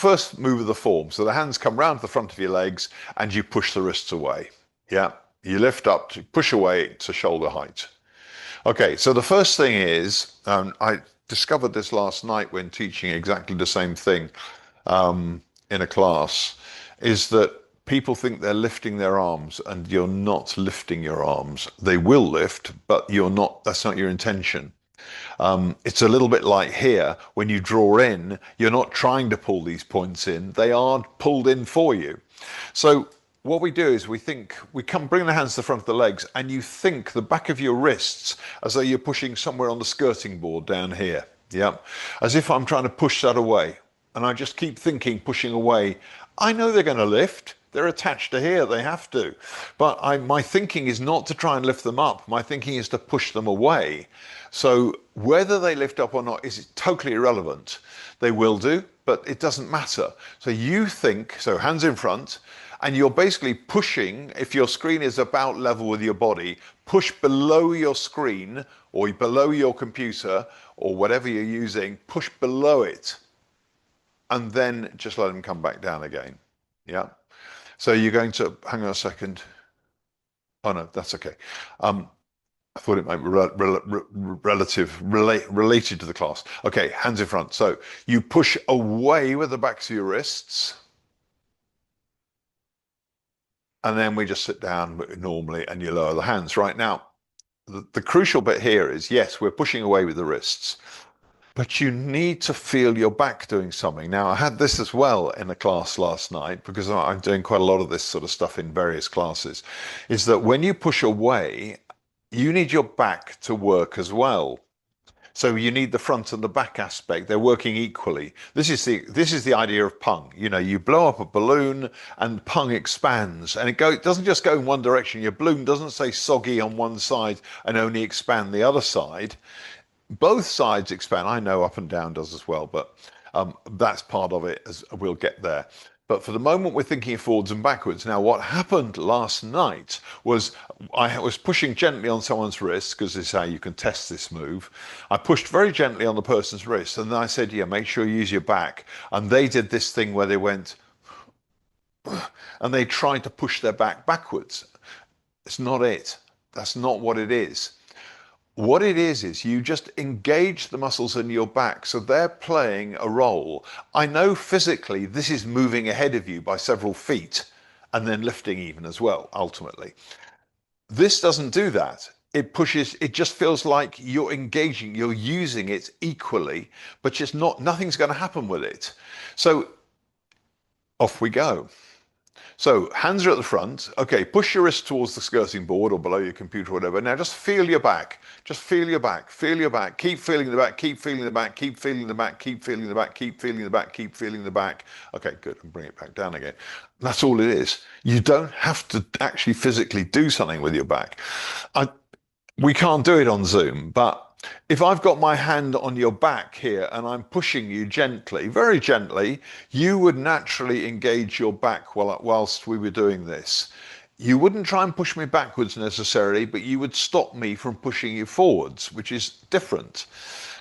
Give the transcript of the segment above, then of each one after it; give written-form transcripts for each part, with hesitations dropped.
first move of the form. So the hands come round to the front of your legs and you push the wrists away. Yeah, you lift up to push away to shoulder height. Okay, so the first thing is, I discovered this last night when teaching exactly the same thing in a class, is that people think they're lifting their arms and you're not lifting your arms. They will lift, but you're not, that's not your intention. It's a little bit like here, when you draw in, you're not trying to pull these points in, they are pulled in for you. So what we do is we bring the hands to the front of the legs and you think the back of your wrists as though you're pushing somewhere on the skirting board down here. Yeah, as if I'm trying to push that away. And I just keep thinking, pushing away. I know they're going to lift. They're attached to here, they have to. But my thinking is not to try and lift them up. My thinking is to push them away. So whether they lift up or not is totally irrelevant. They will do, but it doesn't matter. So you think, so hands in front, and you're basically pushing, if your screen is about level with your body, push below your screen or below your computer or whatever you're using, push below it. And then just let them come back down again. Yeah. So you're going to, hang on a second. Oh no, that's okay. I thought it might be related to the class. Okay, hands in front. So you push away with the backs of your wrists. And then we just sit down normally and you lower the hands. Right now, the crucial bit here is, yes, we're pushing away with the wrists, but you need to feel your back doing something. Now, I had this as well in a class last night, because I'm doing quite a lot of this sort of stuff in various classes, is that when you push away, you need your back to work as well. So you need the front and the back aspect. They're working equally. This is the idea of pung. You know, you blow up a balloon and pung expands, and it doesn't just go in one direction. Your balloon doesn't say soggy on one side and only expand the other side. Both sides expand. I know up and down does as well, but that's part of it, as we'll get there. But for the moment, we're thinking forwards and backwards. Now, what happened last night was I was pushing gently on someone's wrist, because this is how you can test this move. I pushed very gently on the person's wrist, and then I said, yeah, make sure you use your back. And they did this thing where they went, and they tried to push their back backwards. It's not it. That's not what it is. What it is you just engage the muscles in your back, so they're playing a role. I know physically this is moving ahead of you by several feet and then lifting even as well, ultimately. This doesn't do that. It pushes, it just feels like you're engaging, you're using it equally, but just nothing's going to happen with it. So off we go. So hands are at the front. Okay, push your wrist towards the skirting board or below your computer or whatever. Now just feel your back. Just feel your back. Feel your back. Keep feeling the back. Keep feeling the back. Keep feeling the back. Keep feeling the back. Keep feeling the back. Keep feeling the back. Okay, good. And bring it back down again. That's all it is. You don't have to actually physically do something with your back. We can't do it on Zoom, but if I've got my hand on your back here and I'm pushing you gently, very gently, you would naturally engage your back whilst we were doing this. You wouldn't try and push me backwards necessarily, but you would stop me from pushing you forwards, which is different.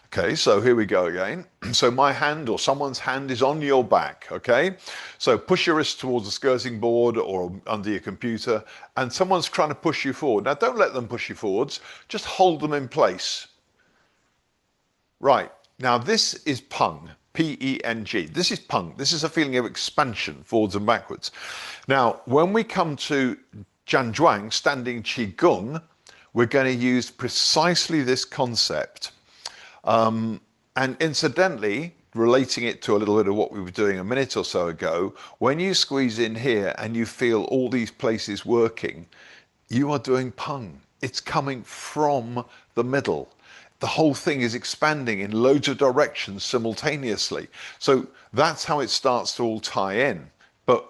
Okay, so here we go again. So my hand or someone's hand is on your back, okay? So push your wrist towards the skirting board or under your computer, and someone's trying to push you forward. Now don't let them push you forwards, just hold them in place. Right, now this is pung, P-E-N-G. This is pung. This is a feeling of expansion, forwards and backwards. Now, when we come to Zhan Zhuang, standing Qigong, we're going to use precisely this concept. And incidentally, relating it to a little bit of what we were doing a minute or so ago, when you squeeze in here and you feel all these places working, you are doing pung. It's coming from the middle. The whole thing is expanding in loads of directions simultaneously. So that's how it starts to all tie in. But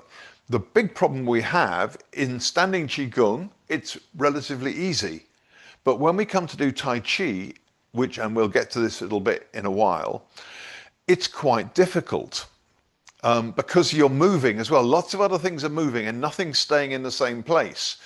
the big problem we have in standing Qigong, it's relatively easy. But when we come to do Tai Chi, and we'll get to this a little bit in a while, it's quite difficult because you're moving as well. Lots of other things are moving and nothing's staying in the same place.